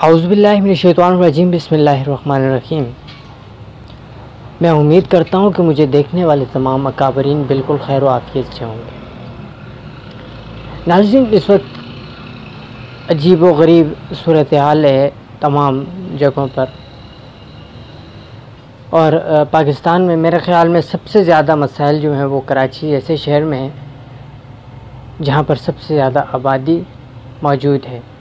औज़ुबिल्लाहि मिनश्शैतानिर्रजीम बिस्मिल्लाहिर्रहमानिर्रहीम। मैं उम्मीद करता हूँ कि मुझे देखने वाले तमाम अकाबरीन बिल्कुल खैर व आफ़ियत से होंगे। नाज़रीन, इस वक्त अजीब व गरीब सूरत हाल है तमाम जगहों पर, और पाकिस्तान में मेरे ख़्याल में सबसे ज़्यादा मसाइल जो हैं वो कराची ऐसे शहर में हैं जहाँ पर सबसे ज़्यादा आबादी मौजूद है।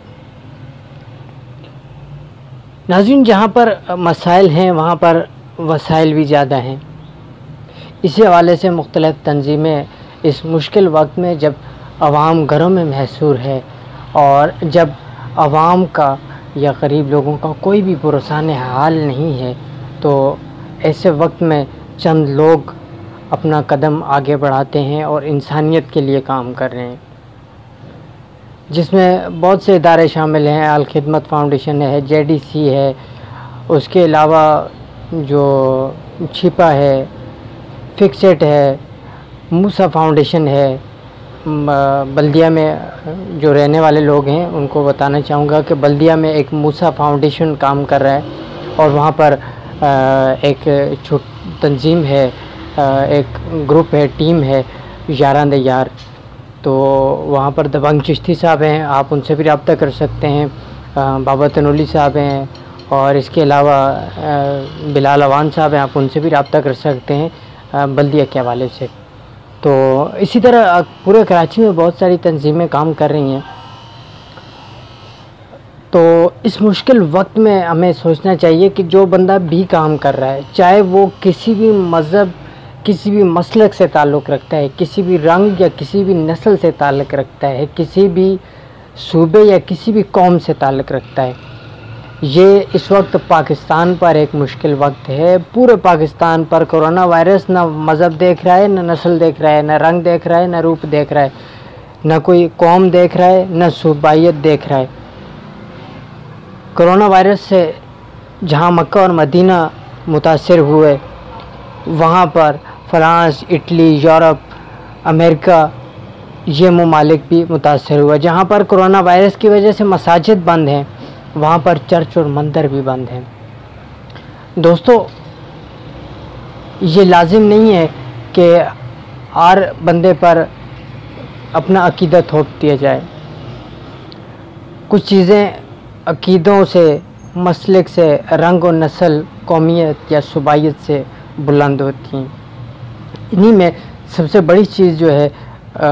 नाज़रीन, जहाँ पर मसाइल हैं वहाँ पर वसाइल भी ज़्यादा हैं। इसी हवाले से मुख्तलिफ़ तंजीमें इस मुश्किल वक्त में, जब आवाम घरों में महसूर है और जब आवाम का या गरीब लोगों का कोई भी पुरसान हाल नहीं है, तो ऐसे वक्त में चंद लोग अपना कदम आगे बढ़ाते हैं और इंसानियत के लिए काम कर रहे हैं, जिसमें बहुत से इदारे शामिल हैं। अल खिदमत फाउंडेशन है, जेडीसी है, उसके अलावा जो छिपा है, फिक्सेट है, मूसा फाउंडेशन है। बल्दिया में जो रहने वाले लोग हैं उनको बताना चाहूँगा कि बल्दिया में एक मूसा फाउंडेशन काम कर रहा है और वहाँ पर एक तंजीम है, एक ग्रुप है, टीम है, यारां दे यार। तो वहाँ पर दबंग चिश्ती साहब हैं, आप उनसे भी रब्ता कर सकते हैं। बाबा तनोली साहब हैं और इसके अलावा बिलाल अवान साहब हैं, आप उनसे भी रब्ता कर सकते हैं बल्दिया के हवाले से। तो इसी तरह पूरे कराची में बहुत सारी तंजीमें काम कर रही हैं। तो इस मुश्किल वक्त में हमें सोचना चाहिए कि जो बंदा भी काम कर रहा है, चाहे वो किसी भी मज़हब, किसी भी मसलक से ताल्लुक़ रखता है, किसी भी रंग या किसी भी नस्ल से ताल्लुक़ रखता है, किसी भी सूबे या किसी भी कौम से ताल्लुक़ रखता है, ये इस वक्त पाकिस्तान पर एक मुश्किल वक्त है। पूरे पाकिस्तान पर कोरोना वायरस ना मज़हब देख रहा है, ना नस्ल देख रहा है, ना रंग देख रहा है, ना रूप देख रहा है, ना कोई कौम देख रहा है, ना सूबाइयत देख रहा है। कोरोना वायरस से जहाँ मक्का और मदीना मुतासिर हुए, वहाँ पर फ्रांस, इटली, यूरोप, अमेरिका, ये ममालिक भी मुतासिर हुआ। जहाँ पर कोरोना वायरस की वजह से मसाजिद बंद हैं, वहाँ पर चर्च और मंदिर भी बंद हैं। दोस्तों, ये लाजिम नहीं है कि हर बंदे पर अपना अकीदा थोप दिया जाए। कुछ चीज़ें अकीदों से, मसलक से, रंग और नस्ल, कौमियत या सूबाइयत से बुलंद होती हैं। इन्हीं में सबसे बड़ी चीज़ जो है,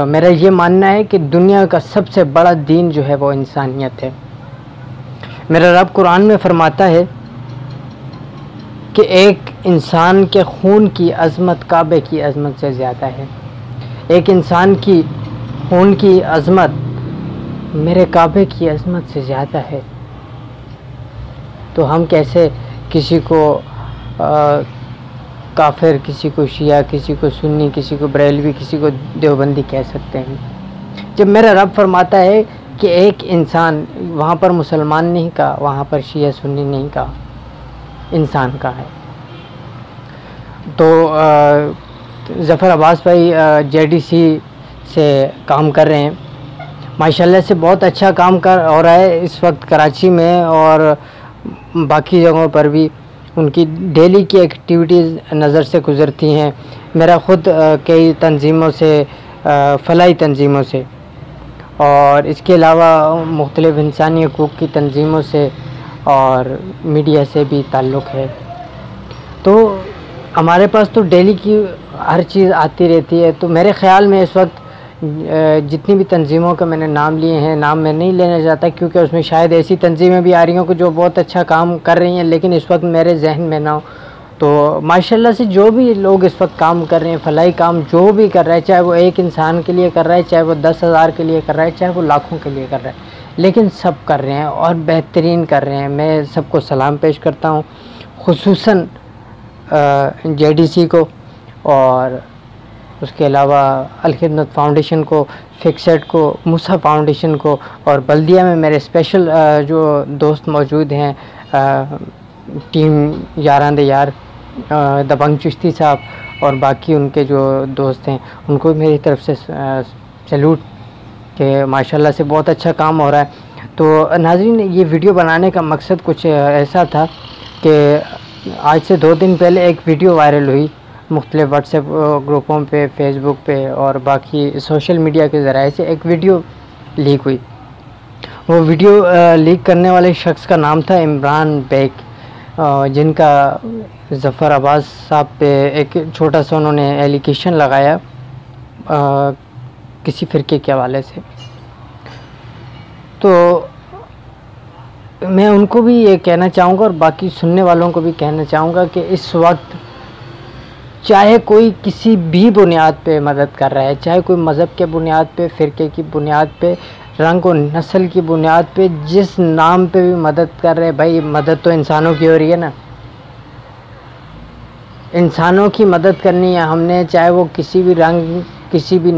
मेरा ये मानना है कि दुनिया का सबसे बड़ा दीन जो है वो इंसानियत है। मेरा रब कुरान में फरमाता है कि एक इंसान के खून की अज़मत काबे की अज़मत से ज़्यादा है। एक इंसान की खून की अज़मत मेरे काबे की अज़मत से ज़्यादा है। तो हम कैसे किसी को काफिर, किसी को शिया, किसी को सुन्नी, किसी को बरेलवी, किसी को देवबंदी कह सकते हैं, जब मेरा रब फरमाता है कि एक इंसान, वहाँ पर मुसलमान नहीं कहा, वहाँ पर शिया सुन्नी नहीं कहा, इंसान का है। तो ज़फ़र अब्बास भाई जेडीसी से काम कर रहे हैं, माशाल्लाह से बहुत अच्छा काम कर हो रहा है इस वक्त कराची में, और बाकी जगहों पर भी उनकी डेली की एक्टिविटीज़ नज़र से गुज़रती हैं। मेरा ख़ुद कई तंजीमों से, फ़लाही तंजीमों से और इसके अलावा मुख्तलिफ़ इंसानी हकूक़ की तंजीमों से और मीडिया से भी ताल्लुक़ है। तो हमारे पास तो डेली की हर चीज़ आती रहती है। तो मेरे ख़्याल में इस वक्त जितनी भी तंजीमों के मैंने नाम लिए हैं, नाम मैं नहीं लेना चाहता क्योंकि उसमें शायद ऐसी तंजीमें भी आ रही हों कि जो बहुत अच्छा काम कर रही हैं, लेकिन इस वक्त मेरे जहन में ना हो। तो माशाल्लाह से जो भी लोग इस वक्त काम कर रहे हैं, फलाही काम जो भी कर रहा है, चाहे वो एक इंसान के लिए कर रहा है, चाहे वो 10,000 के लिए कर रहा है, चाहे वो लाखों के लिए कर रहा है, लेकिन सब कर रहे हैं और बेहतरीन कर रहे हैं। मैं सबको सलाम पेश करता हूँ, खुसूसन जेडीसी को, और उसके अलावा अल खिदमत फाउंडेशन को, फिक्सेट को, मूसा फाउंडेशन को, और बल्दिया में मेरे स्पेशल जो दोस्त मौजूद हैं, टीम यारां दे यार, दबंग चिश्ती साहब और बाकी उनके जो दोस्त हैं, उनको मेरी तरफ से सैल्यूट कि माशाल्लाह से बहुत अच्छा काम हो रहा है। तो नाज़रीन, ये वीडियो बनाने का मकसद कुछ ऐसा था कि आज से 2 दिन पहले एक वीडियो वायरल हुई मुख्तलिफ़ व्हाट्सएप ग्रुपों पे, फेसबुक पे और बाकी सोशल मीडिया के ज़राए से एक वीडियो लीक हुई। वो वीडियो लीक करने वाले शख्स का नाम था इमरान बेग, जिनका ज़फ़र अब्बास साहब पे एक छोटा सा उन्होंने एलिगेशन लगाया किसी फ़िरके के हवाले से। तो मैं उनको भी ये कहना चाहूँगा और बाकी सुनने वालों को भी कहना चाहूँगा कि इस वक्त चाहे कोई किसी भी बुनियाद पे मदद कर रहा है, चाहे कोई मज़हब के बुनियाद पे, फ़िरके की बुनियाद पे, रंग और नस्ल की बुनियाद पे, जिस नाम पे भी मदद कर रहे हैं, भाई मदद तो इंसानों की हो रही है ना। इंसानों की मदद करनी है हमने, चाहे वो किसी भी रंग, किसी भी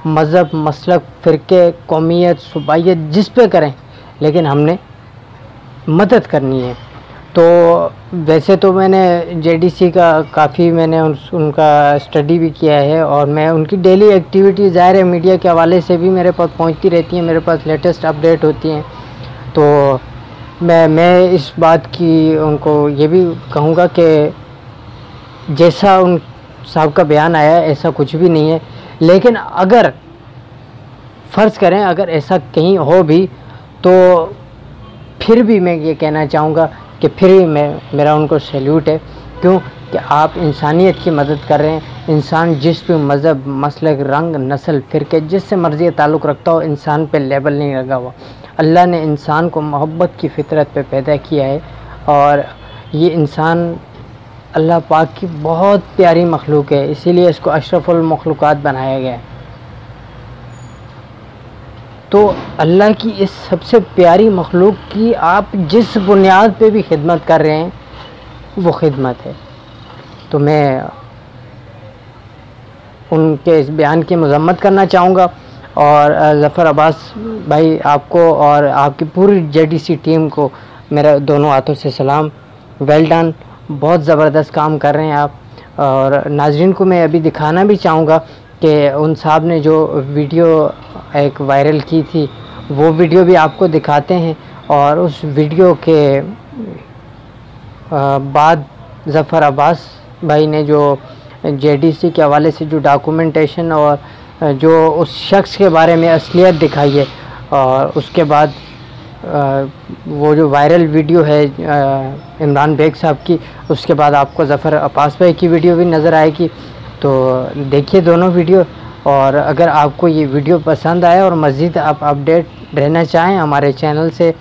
मज़हब, मसलक, फ़िरके, कौमियत, सूबाइयत, जिस पे करें, लेकिन हमने मदद करनी है। तो वैसे तो मैंने जेडीसी का काफ़ी मैंने उनका स्टडी भी किया है और मैं उनकी डेली एक्टिविटी ज़ाहिर है मीडिया के हवाले से भी मेरे पास पहुंचती रहती हैं, मेरे पास लेटेस्ट अपडेट होती हैं। तो मैं इस बात की उनको ये भी कहूँगा कि जैसा उन साहब का बयान आया ऐसा कुछ भी नहीं है, लेकिन अगर फ़र्ज़ करें अगर ऐसा कहीं हो भी तो फिर भी मैं ये कहना चाहूँगा कि फिर भी मेरा उनको सैल्यूट है। क्यों कि आप इंसानियत की मदद कर रहे हैं। इंसान जिस भी मज़हब, मसलक, रंग, नस्ल, फ़िरके जिससे मर्ज़ी ताल्लुक़ रखता हो, इंसान पे लेबल नहीं लगा हुआ। अल्लाह ने इंसान को मोहब्बत की फ़ितरत पे पैदा किया है और ये इंसान अल्लाह पाक की बहुत प्यारी मखलूक है, इसीलिए इसको अशरफुल मखलूक़ात बनाया गया है। तो अल्लाह की इस सबसे प्यारी मखलूक की आप जिस बुनियाद पे भी खिदमत कर रहे हैं वो खिदमत है। तो मैं उनके इस बयान की मज़म्मत करना चाहूँगा और ज़फ़र अब्बास भाई आपको और आपकी पूरी जेडीसी टीम को मेरा दोनों हाथों से सलाम। वेल डन, बहुत ज़बरदस्त काम कर रहे हैं आप। और नाज़रीन को मैं अभी दिखाना भी चाहूँगा कि उन साहब ने जो वीडियो एक वायरल की थी वो वीडियो भी आपको दिखाते हैं। और उस वीडियो के बाद ज़फ़र अब्बास भाई ने जो जेडीसी के हवाले से जो डॉक्यूमेंटेशन और जो उस शख्स के बारे में असलियत दिखाई है और उसके बाद वो जो वायरल वीडियो है इमरान बेग साहब की, उसके बाद आपको ज़फ़र अब्बास भाई की वीडियो भी नज़र आएगी। तो देखिए दोनों वीडियो। और अगर आपको ये वीडियो पसंद आए और मज़ीद आप अपडेट रहना चाहें हमारे चैनल से,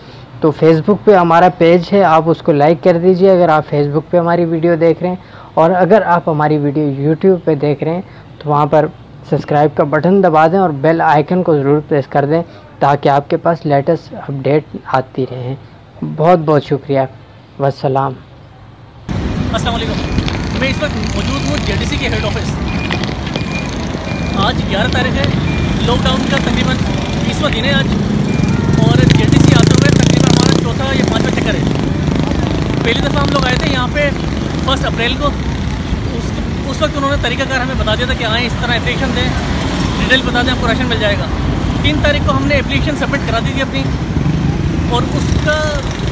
तो फेसबुक पे हमारा पेज है, आप उसको लाइक कर दीजिए अगर आप फेसबुक पे हमारी वीडियो देख रहे हैं। और अगर आप हमारी वीडियो यूट्यूब पे देख रहे हैं तो वहाँ पर सब्सक्राइब का बटन दबा दें और बेल आइकन को ज़रूर प्रेस कर दें ताकि आपके पास लेटेस्ट अपडेट आती रहें। बहुत बहुत शुक्रिया। वस्सलाम। अस्सलाम वालेकुम। मैं इस वक्त मौजूद हूँ जेडीसी के हेड ऑफिस। आज 11 तारीख है, लॉकडाउन का तकरीबन 20वां दिन है आज, और जेडीसी आते हुए तकरीबन हमारा चौथा या 5वां चक्कर है। पहली दफ़ा हम लोग आए थे यहाँ पे 1 अप्रैल को। उस वक्त उन्होंने तरीक़ाकार हमें बता दिया था कि आएँ इस तरह एप्लीकेशन दें, डिटेल बता दें, आपको राशन मिल जाएगा। 3 तारीख को हमने एप्लीकेशन सबमिट करा दी थी अपनी, और उसका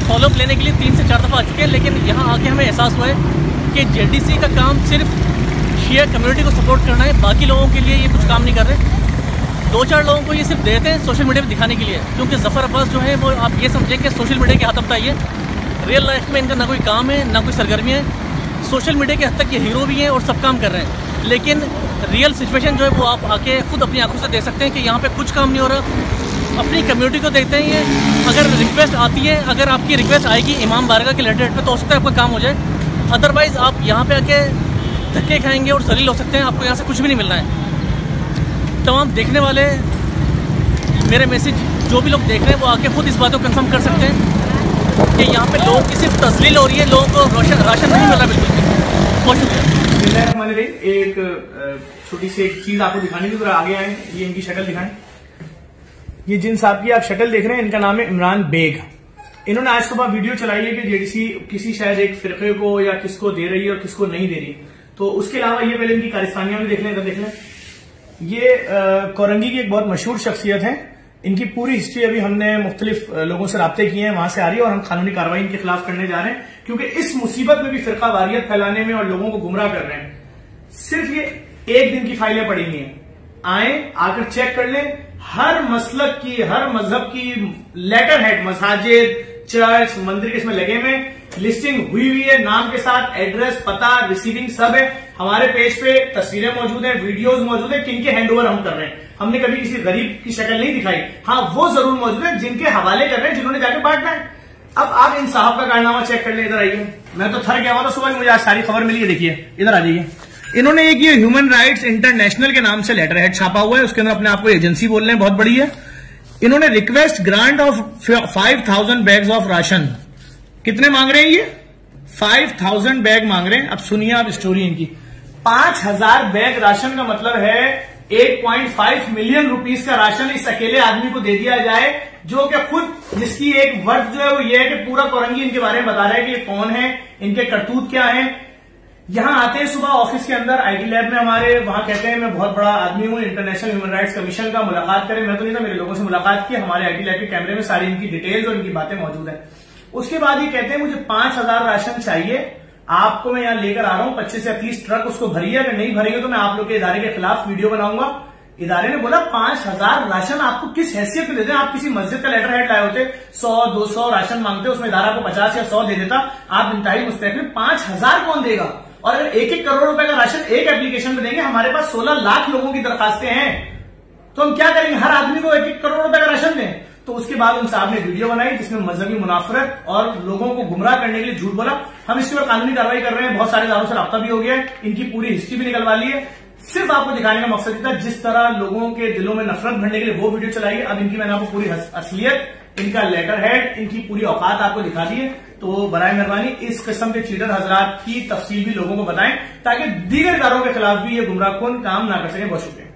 फॉलोअप लेने के लिए 3 से 4 दफ़ा आ चुके हैं। लेकिन यहाँ आके हमें एहसास हुआ है कि जेडीसी का काम सिर्फ शिया कम्युनिटी को सपोर्ट करना है, बाकी लोगों के लिए ये कुछ काम नहीं कर रहे। 2-4 लोगों को ये सिर्फ देते हैं सोशल मीडिया पर दिखाने के लिए, क्योंकि ज़फ़र अब्बास जो है वो आप ये समझें कि सोशल मीडिया के हाथ अब है। रियल लाइफ में इनका ना कोई काम है ना कोई सरगर्मी है। सोशल मीडिया के हद तक ये हीरो भी हैं और सब काम कर रहे हैं, लेकिन रियल सिचुएशन जो है वो आप आके खुद अपनी आंखों से देख सकते हैं कि यहाँ पे कुछ काम नहीं हो रहा। अपनी कम्युनिटी को देखते हैं ये, अगर रिक्वेस्ट आती है, अगर आपकी रिक्वेस्ट आएगी इमाम बारगाह के रिलेटेड पे तो हो सकता है आपका काम हो जाए, अदरवाइज़ आप यहाँ पे आके धक्के खाएंगे और जलील हो सकते हैं। आपको यहाँ से कुछ भी नहीं मिलना है। तमाम देखने वाले मेरे मैसेज जो भी लोग देख रहे हैं वो आके खुद इस बात को कंफर्म कर सकते हैं कि यहाँ पे लोगों की सिर्फ तस्लील हो रही है, लोगों को राशन नहीं मिल रहा बिल्कुल भी। बहुत शुक्रिया। एक छोटी सी एक चीज आपको दिखाने की, आगे आए, ये इनकी शक्ल दिखाएं। ये जिन साहब की आप शक्ल देख रहे हैं इनका नाम है इमरान बेग। इन्होंने आज सुबह वीडियो चलाई है कि जेडीसी किसी शायद एक फिरके को या किसको दे रही है और किसको नहीं दे रही। तो उसके अलावा ये पहले इनकी कारस्तानियां भी देख लें, इधर देख लें। ये कोरंगी की एक बहुत मशहूर शख्सियत है। इनकी पूरी हिस्ट्री अभी हमने मुख्तलिफ लोगों से राब्ते किए हैं, वहां से आ रही है और हम कानूनी कार्रवाई इनके खिलाफ करने जा रहे हैं, क्योंकि इस मुसीबत में भी फिरका वारियत फैलाने में और लोगों को गुमराह कर रहे हैं। सिर्फ ये एक दिन की फाइलें पड़ी हुई हैं, आए आकर चेक कर लें। हर मसलक की, हर मजहब की लेटर हेड, मसाजिद, चर्च, मंदिर के इसमें लगे हुए, लिस्टिंग हुई हुई है, नाम के साथ एड्रेस, पता, रिसीविंग सब है। हमारे पेज पे तस्वीरें मौजूद हैं, वीडियोस मौजूद है, किनके हैंडओवर हम कर रहे हैं। हमने कभी किसी गरीब की शक्ल नहीं दिखाई, हाँ वो जरूर मौजूद है जिनके हवाले कर रहे हैं, जिन्होंने जाके बांटना है। अब आप इन साहब का कारनामा चेक कर लें, इधर आइए। मैं तो थर गया हुआ था सुबह, मुझे आज सारी खबर मिली है, देखिए इधर आ जाइए। इन्होंने एक ये ह्यूमन राइट्स इंटरनेशनल के नाम से लेटर हेड छापा हुआ है, उसके अंदर अपने आप को एजेंसी बोल रहे हैं, बहुत बड़ी है। इन्होंने request grant of 5000 bags of ration, कितने मांग रहे हैं ये? 5000 बैग मांग रहे हैं। अब सुनिए आप स्टोरी इनकी। 5000 बैग राशन का मतलब है 8.5 मिलियन रुपीस का राशन इस अकेले आदमी को दे दिया जाए, जो कि खुद जिसकी एक वर्ड जो है वो ये है कि पूरा कोरंगी इनके बारे में बता रहा है कि ये कौन है, इनके करतूत क्या है। यहां आते हैं सुबह ऑफिस के अंदर, आईटी लैब में हमारे, वहां कहते हैं मैं बहुत बड़ा आदमी हूं, इंटरनेशनल ह्यूमन राइट्स कमीशन का, मुलाकात करें। मैं तो नहीं था, मेरे लोगों से मुलाकात की। हमारे आईटी लैब के कैमरे में सारी इनकी डिटेल्स और इनकी बातें मौजूद है। उसके बाद ये कहते हैं मुझे 5000 राशन चाहिए, आपको मैं यहां लेकर आ रहा हूं, 25 या 30 ट्रक उसको भरिए, अगर नहीं भरेंगे तो मैं आप लोग के इदारे के खिलाफ वीडियो बनाऊंगा। इदारे ने बोला 5000 राशन आपको किस हैसियत में देते हैं? आप किसी मस्जिद का लेटर हेड लाए होते, 100-200 राशन मांगते, उसमें इदारा को 50 या 100 दे देता, आप इंतहाई मुस्तैद में 5000 कौन देगा? और अगर 1-1 करोड़ रुपए का राशन एक एप्लीकेशन में देंगे, हमारे पास 16 लाख लोगों की दरखास्तें हैं, तो हम क्या करेंगे? हर आदमी को 1-1 करोड़ रुपए का राशन दें? तो उसके बाद उन साहब ने वीडियो बनाई जिसमें मजहबी मुनाफरत और लोगों को गुमराह करने के लिए झूठ बोला। हम इसके ऊपर कानूनी कार्रवाई कर रहे हैं, बहुत सारे इदारों से राब्ता भी हो गया है, इनकी पूरी हिस्ट्री भी निकलवा ली है। सिर्फ आपको दिखाने का मकसद था, जिस तरह लोगों के दिलों में नफरत भरने के लिए वो वीडियो चलाई है। अब इनकी मैंने आपको पूरी असलियत, इनका लेटर हेड, इनकी पूरी औकात आपको दिखा दी है। तो बराए मेहरबानी इस किस्म के चीटर हजरात की तफसील भी लोगों को बताएं, ताकि दीगर इदारों के खिलाफ भी ये गुमराहकुन काम ना कर सके। बहुत शुक्रिया।